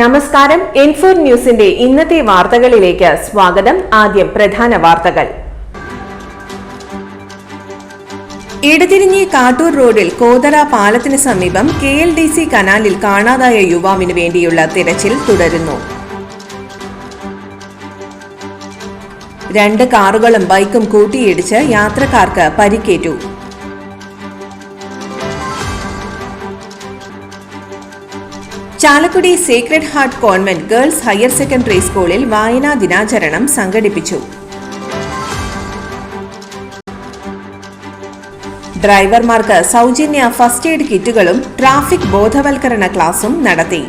നമസ്കാരം. N4 ന്യൂസിന്റെ ഇന്നത്തെ വാർത്തകളിലേക്ക് സ്വാഗതം. ആദ്യം പ്രധാന വാർത്തകൾ. ഇടതിരിഞ്ഞി കാട്ടൂർ റോഡിൽ കോതറ പാലത്തിന് സമീപം KLDC കനാലിൽ കാണാതായ യുവാവിന് വേണ്ടിയുള്ള തിരച്ചിൽ തുടരുന്നു. 2 കാറുകളും ബൈക്കും കൂട്ടിയിടിച്ച് യാത്രക്കാർക്ക് പരിക്കേറ്റു. Chalakudy sacred heart convent girls higher secondary സ്കൂളിൽ വായനാ ദിനാചരണം സംഘടിപ്പിച്ചു. ഡ്രൈവർമാർക്ക് സൗജന്യ ഫസ്റ്റ് എയ്ഡ് കിറ്റുകളും ട്രാഫിക് ബോധവൽക്കരണ ക്ലാസും നടത്തി.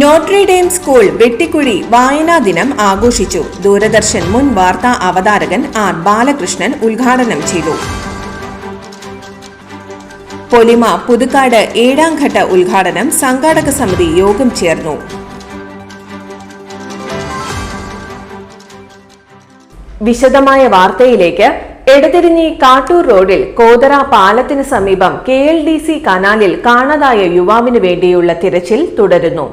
നോട്രഡേം സ്കൂൾ വെട്ടിക്കുഴി വായനാ ദിനം ആഘോഷിച്ചു. ദൂരദർശൻ മുൻ വാർത്താ അവതാരകൻ R. ബാലകൃഷ്ണൻ ഉദ്ഘാടനം ചെയ്തു. പൊലിമ പുതുക്കാട് 7ാം ഘട്ട ഉദ്ഘാടനം സംഘാടക സമിതി യോഗം ചേർന്നു. വിശദമായ വാർത്തയിലേക്ക്. എടതിരിഞ്ഞി കാട്ടൂർ റോഡിൽ കോതറ പാലത്തിന് സമീപം KLDC കനാലിൽ കാണാതായ യുവാവിന് വേണ്ടിയുള്ള തിരച്ചിൽ തുടരുന്നു.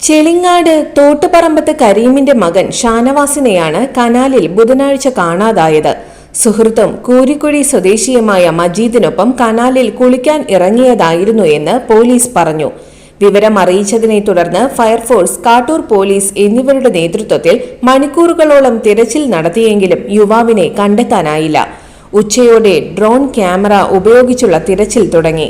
ചെളിങ്ങാട് തോട്ടുപറമ്പത്ത് കരീമിന്റെ മകൻ ഷാനവാസിനെയാണ് കനാലിൽ ബുധനാഴ്ച കാണാതായത്. സുഹൃത്തും കൂരിക്കുഴി സ്വദേശിയുമായ മജീദിനൊപ്പം കനാലിൽ കുളിക്കാൻ ഇറങ്ങിയതായിരുന്നു എന്ന് പോലീസ് പറഞ്ഞു. വിവരം അറിയിച്ചതിനെ തുടർന്ന് ഫയർഫോഴ്സ്, കാട്ടൂർ പോലീസ് എന്നിവരുടെ നേതൃത്വത്തിൽ മണിക്കൂറുകളോളം തിരച്ചിൽ നടത്തിയെങ്കിലും യുവാവിനെ കണ്ടെത്താനായില്ല. ഉച്ചയോടെ ഡ്രോൺ ക്യാമറ ഉപയോഗിച്ചുള്ള തിരച്ചിൽ തുടങ്ങി.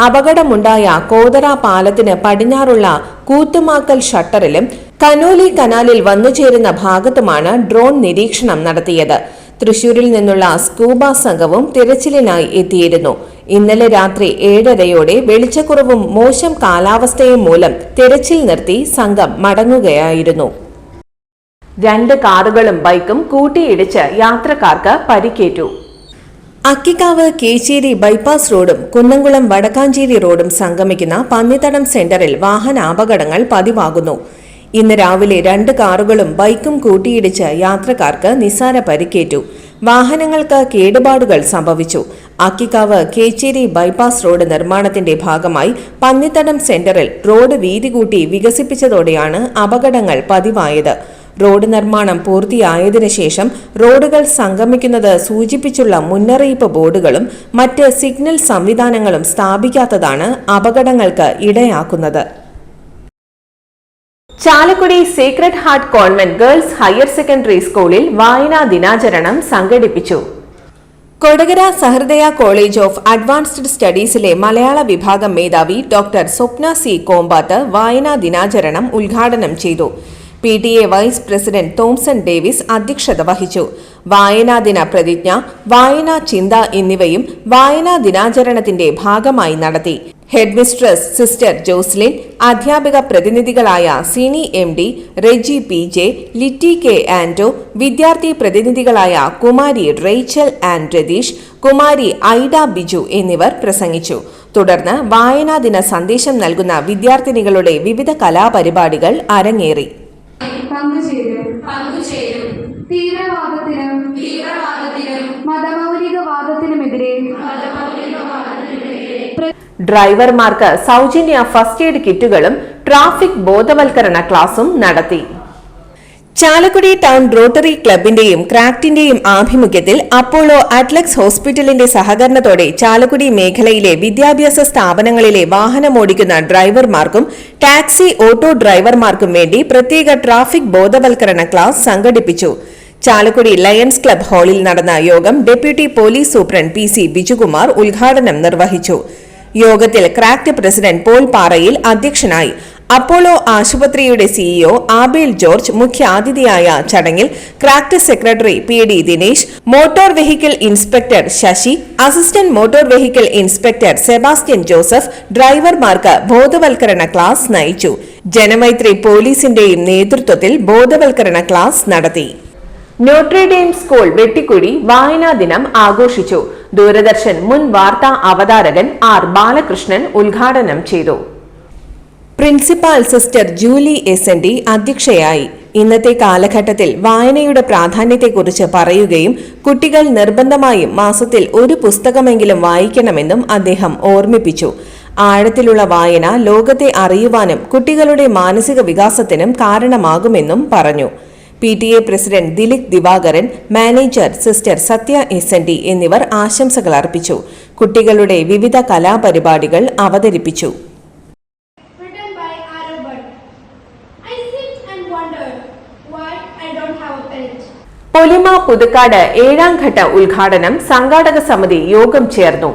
അപകടമുണ്ടായ കോതറ പാലത്തിന് പടിഞ്ഞാറുള്ള കൂത്തുമാക്കൽ ഷട്ടറിലും കനോലി കനാലിൽ വന്നുചേരുന്ന ഭാഗത്തുമാണ് ഡ്രോൺ നിരീക്ഷണം നടത്തിയത്. തൃശൂരിൽ നിന്നുള്ള സ്കൂബ സംഘവും തിരച്ചിലിനായി എത്തിയിരുന്നു. ഇന്നലെ രാത്രി 7:30 വെളിച്ചക്കുറവും മോശം കാലാവസ്ഥയും മൂലം തിരച്ചിൽ നിർത്തി സംഘം മടങ്ങുകയായിരുന്നു. 2 കാറുകളും ബൈക്കും കൂട്ടിയിടിച്ച് യാത്രക്കാർക്ക് പരിക്കേറ്റു. അക്കിക്കാവ് കേച്ചേരി ബൈപ്പാസ് റോഡും കുന്നംകുളം വടക്കാഞ്ചേരി റോഡും സംഗമിക്കുന്ന പന്നിത്തടം സെന്ററിൽ വാഹനാപകടങ്ങൾ പതിവാകുന്നു. ഇന്ന് രാവിലെ 2 കാറുകളും ബൈക്കും കൂട്ടിയിടിച്ച് യാത്രക്കാർക്ക് നിസ്സാര പരിക്കേറ്റു. വാഹനങ്ങൾക്ക് കേടുപാടുകൾ സംഭവിച്ചു. അക്കിക്കാവ് കേച്ചേരി ബൈപ്പാസ് റോഡ് നിർമ്മാണത്തിന്റെ ഭാഗമായി പന്നിത്തടം സെന്ററിൽ റോഡ് വീതി കൂട്ടി വികസിപ്പിച്ചതോടെയാണ് അപകടങ്ങൾ പതിവായത്. റോഡ് നിർമ്മാണം പൂർത്തിയായതിനു ശേഷം റോഡുകൾ സംഗമിക്കുന്നത് സൂചിപ്പിച്ചുള്ള മുന്നറിയിപ്പ് ബോർഡുകളും മറ്റ് സിഗ്നൽ സംവിധാനങ്ങളും സ്ഥാപിക്കാത്തതാണ് അപകടങ്ങൾക്ക് ഇടയാക്കുന്നത്. Chalakudy sacred heart convent girls higher secondary സ്കൂളിൽ വായനാ ദിനാചരണം സംഘടിപ്പിച്ചു. Kodakara Sahrudaya college of advanced സ്റ്റഡീസിലെ മലയാള വിഭാഗം മേധാവി ഡോക്ടർ സ്വപ്ന C. കോമ്പാത്ത് വായനാ ദിനാചരണം ഉദ്ഘാടനം ചെയ്തു. PTA vice president Thomson Davis അധ്യക്ഷത വഹിച്ചു. വായനാ ദിന പ്രതിജ്ഞ, വായനാ ചിന്ത എന്നിവയും വായനാ ദിനാചരണത്തിന്റെ ഭാഗമായി നടത്തി. ഹെഡ്മിസ്ട്രസ് സിസ്റ്റർ ജോസ്ലിൻ, അധ്യാപക പ്രതിനിധികളായ Sini MD, Reji PJ, Litty K. Anto, വിദ്യാർത്ഥി പ്രതിനിധികളായ Kumari Rachel and Ratheesh, Kumari Ida Biju എന്നിവർ പ്രസംഗിച്ചു. തുടർന്ന് വായനാ ദിന സന്ദേശം നൽകുന്ന വിദ്യാർത്ഥിനികളുടെ വിവിധ കലാപരിപാടികൾ അരങ്ങേറി. മതമൗലികവാദത്തിനുമെതിരെ ഡ്രൈവർമാർക്ക് സൗജന്യ ഫസ്റ്റ് എയ്ഡ് കിറ്റുകളും ട്രാഫിക് ബോധവൽക്കരണ ക്ലാസും നടത്തി. ചാലക്കുടി ടൗൺ റോട്ടറി ക്ലബിന്റെയും ക്രാഫ്റ്റിന്റെയും ആഭിമുഖ്യത്തിൽ അപ്പോളോ അറ്റ്ലക്സ് ഹോസ്പിറ്റലിന്റെ സഹകരണത്തോടെ ചാലക്കുടി മേഖലയിലെ വിദ്യാഭ്യാസ സ്ഥാപനങ്ങളിലെ വാഹനമോടിക്കുന്ന ഡ്രൈവർമാർക്കും ടാക്സി ഓട്ടോ ഡ്രൈവർമാർക്കും വേണ്ടി പ്രത്യേക ട്രാഫിക് ബോധവൽക്കരണ ക്ലാസ് സംഘടിപ്പിച്ചു. ചാലക്കുടി ലയൺസ് ക്ലബ് ഹാളിൽ നടന്ന യോഗം deputy police superintendent PC. Bijukumar ഉദ്ഘാടനം നിർവഹിച്ചു. യോഗത്തിൽ ക്രാഫ്റ്റ് പ്രസിഡന്റ് പോൾ പാറയിൽ അധ്യക്ഷനായി. അപ്പോളോ ആശുപത്രിയുടെ CEO ആബേൽ ജോർജ് മുഖ്യാതിഥിയായ ചടങ്ങിൽ craft secretary PD. Dinesh, motor vehicle inspector Sasi, assistant motor vehicle inspector Sebastian Joseph ഡ്രൈവർമാർക്ക് ബോധവൽക്കരണ ക്ലാസ് നയിച്ചു. ജനമൈത്രി പോലീസിന്റെയും നേതൃത്വത്തിൽ ബോധവൽക്കരണ ക്ലാസ് നടത്തി. നോട്രഡേം സ്കൂൾ വെട്ടിക്കുഴി വായനാ ദിനം ആഘോഷിച്ചു. ദൂരദർശൻ മുൻ വാർത്താ അവതാരകൻ R. ബാലകൃഷ്ണൻ ഉദ്ഘാടനം ചെയ്തു. പ്രിൻസിപ്പാൾ സിസ്റ്റർ ജൂലി SND അധ്യക്ഷയായി. ഇന്നത്തെ കാലഘട്ടത്തിൽ വായനയുടെ പ്രാധാന്യത്തെക്കുറിച്ച് പറയുകയും കുട്ടികൾ നിർബന്ധമായും മാസത്തിൽ ഒരു പുസ്തകമെങ്കിലും വായിക്കണമെന്നും അദ്ദേഹം ഓർമ്മിപ്പിച്ചു. ആഴത്തിലുള്ള വായന ലോകത്തെ അറിയുവാനും കുട്ടികളുടെ മാനസിക വികാസത്തിനും കാരണമാകുമെന്നും പറഞ്ഞു. PTA president Dilik Divakaran, manager sister Sathya SND എന്നിവർ ആശംസകൾ അർപ്പിച്ചു. കുട്ടികളുടെ വിവിധ കലാപരിപാടികൾ അവതരിപ്പിച്ചു. പൊലിമ പുതുക്കാട് 7ാം ഘട്ട ഉദ്ഘാടനം സംഘാടക സമിതി യോഗം ചേർന്നു.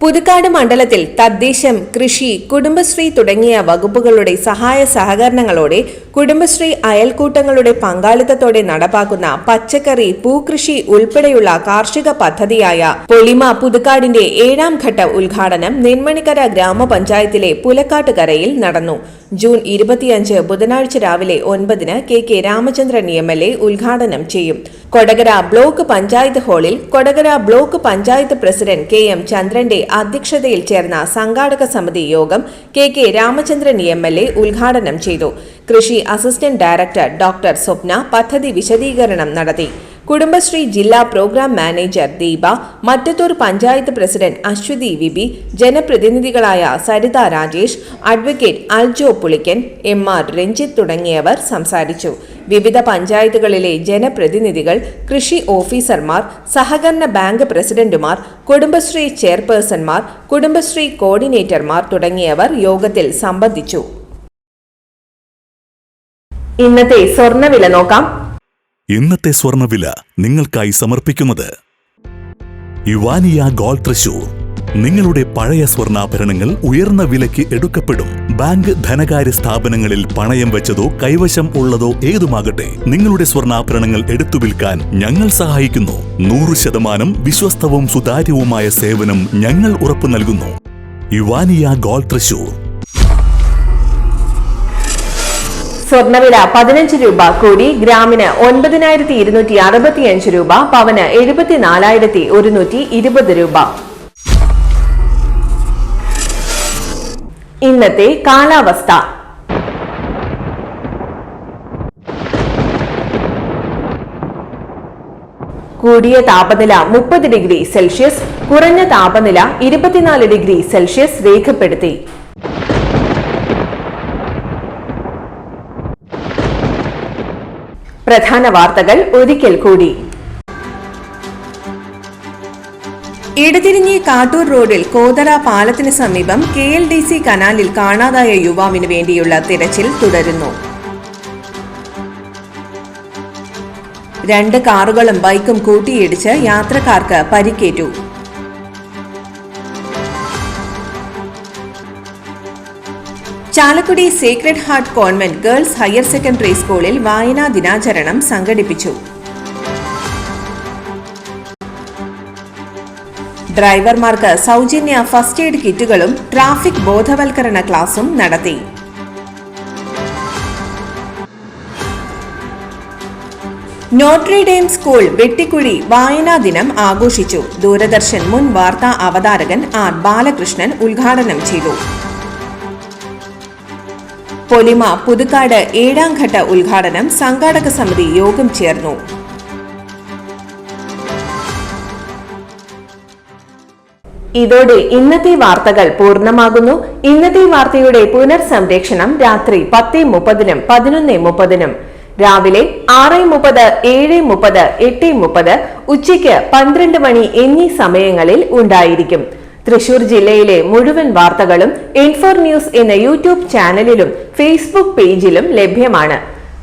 പുതുക്കാട് മണ്ഡലത്തിൽ തദ്ദേശം, കൃഷി, കുടുംബശ്രീ തുടങ്ങിയ വകുപ്പുകളുടെ സഹായ സഹകരണങ്ങളോടെ കുടുംബശ്രീ അയൽക്കൂട്ടങ്ങളുടെ പങ്കാളിത്തത്തോടെ നടപ്പാക്കുന്ന പച്ചക്കറി, പൂകൃഷി ഉൾപ്പെടെയുള്ള കാർഷിക പദ്ധതിയായ പൊലിമ പുതുക്കാടിന്റെ 7ാം ഘട്ട ഉദ്ഘാടനം നെന്മണിക്കര ഗ്രാമപഞ്ചായത്തിലെ പുലക്കാട്ടുകരയിൽ നടന്നു. ജൂൺ 25 ബുധനാഴ്ച രാവിലെ 9-ന് KK രാമചന്ദ്രൻ MLA ഉദ്ഘാടനം ചെയ്യും. കൊടകര ബ്ലോക്ക് പഞ്ചായത്ത് ഹാളിൽ Kodakara block panchayat president KM ചന്ദ്രന്റെ അധ്യക്ഷതയിൽ ചേർന്ന സംഘാടക സമിതി യോഗം KK രാമചന്ദ്രൻ MLA ഉദ്ഘാടനം ചെയ്തു. കൃഷി അസിസ്റ്റന്റ് ഡയറക്ടർ ഡോക്ടർ സ്വപ്ന പദ്ധതി വിശദീകരണം നടത്തി. കുടുംബശ്രീ ജില്ലാ programme manager Deepa, Mattathur panchayat president Aswathy Vibi, ജനപ്രതിനിധികളായ സരിത രാജേഷ്, അഡ്വക്കേറ്റ് അൽജോ പുളിക്കൻ, MR രഞ്ജിത്ത് തുടങ്ങിയവർ സംസാരിച്ചു. വിവിധ പഞ്ചായത്തുകളിലെ ജനപ്രതിനിധികൾ, കൃഷി ഓഫീസർമാർ, സഹകരണ ബാങ്ക് പ്രസിഡന്റുമാർ, കുടുംബശ്രീ ചെയർപേഴ്സൺമാർ, കുടുംബശ്രീ കോർഡിനേറ്റർമാർ തുടങ്ങിയവർ യോഗത്തിൽ സംബന്ധിച്ചു. ഇന്നത്തെ സ്വർണ്ണവില നോക്കാം. ഇന്നത്തെ സ്വർണ്ണവില നിങ്ങൾക്കായി സമർപ്പിക്കുന്നത് ഇവാനിയ ഗോൾഡ് തൃശൂർ. നിങ്ങളുടെ പഴയ സ്വർണ്ണാഭരണങ്ങൾ ഉയർന്ന വിലയ്ക്ക് എടുക്കപ്പെടും. ബാങ്ക്, ധനകാര്യ സ്ഥാപനങ്ങളിൽ പണയം വെച്ചതോ കൈവശം ഉള്ളതോ ഏതുമാകട്ടെ, നിങ്ങളുടെ സ്വർണ്ണാഭരണങ്ങൾ എടുത്തു വിൽക്കാൻ ഞങ്ങൾ സഹായിക്കുന്നു. 100% വിശ്വസ്തവും സുതാര്യവുമായ സേവനം ഞങ്ങൾ ഉറപ്പു നൽകുന്നു. ഇവാനിയ ഗോൾഡ് തൃശൂർ. സ്വർണ്ണവില 15 രൂപ കൂടി ഗ്രാമിന് 9,265 രൂപ, പവന് 74,120 രൂപ. ഇന്നത്തെ കാലാവസ്ഥ. കൂടിയ താപനില 30 ഡിഗ്രി സെൽഷ്യസ്, കുറഞ്ഞ താപനില 24 ഡിഗ്രി സെൽഷ്യസ് രേഖപ്പെടുത്തി. പ്രധാന വാർത്തകൾ ഒരിക്കൽ കൂടി. ഇടതിരിഞ്ഞി കാട്ടൂർ റോഡിൽ കോതറ പാലത്തിന് സമീപം KLDC കനാലിൽ കാണാതായ യുവാവിന് വേണ്ടിയുള്ള തിരച്ചിൽ തുടരുന്നു. 2 കാറുകളും ബൈക്കും കൂട്ടിയിടിച്ച് യാത്രക്കാർക്ക് പരിക്കേറ്റു. Chalakudy sacred heart convent girls higher secondary സ്കൂളിൽ വായനാ ദിനാചരണം സംഘടിപ്പിച്ചു. ഡ്രൈവർമാർക്ക് സൗജന്യ ഫസ്റ്റ് എയ്ഡ് കിറ്റുകളും ട്രാഫിക് ബോധവൽക്കരണ ക്ലാസും നടത്തി. നോട്രഡേം സ്കൂൾ വെട്ടിക്കുഴി വായനാ ദിനം ആഘോഷിച്ചു. ദൂരദർശൻ മുൻ വാർത്താ അവതാരകൻ R ബാലകൃഷ്ണൻ ഉദ്ഘാടനം ചെയ്തു. പൊലിമ പുതുക്കാട് 7ാം ഘട്ട ഉദ്ഘാടനം സംഘാടക സമിതി യോഗം ചേർന്നു. ഇതോടെ ഇന്നത്തെ വാർത്തകൾ പൂർണ്ണമാകുന്നു. ഇന്നത്തെ വാർത്തയുടെ പുനർസംപ്രേക്ഷണം രാത്രി 10:30-നും 11:30-നും, രാവിലെ 6:30, 7:30, 8:30, ഉച്ചയ്ക്ക് 12 മണി എന്നീ സമയങ്ങളിൽ ഉണ്ടായിരിക്കും. തൃശൂർ ജില്ലയിലെ മുഴുവൻ വാർത്തകളും ഇൻഫോർ ന്യൂസ് എന്ന യൂട്യൂബ് ചാനലിലും ഫേസ്ബുക്ക് പേജിലും ലഭ്യമാണ്.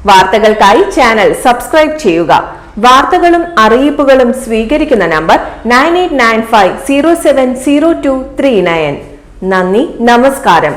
വാർത്തകൾക്കായി ചാനൽ സബ്സ്ക്രൈബ് ചെയ്യുക. വാർത്തകളും അറിയിപ്പുകളും സ്വീകരിക്കുന്ന നമ്പർ 9895070239. നന്ദി, നമസ്കാരം.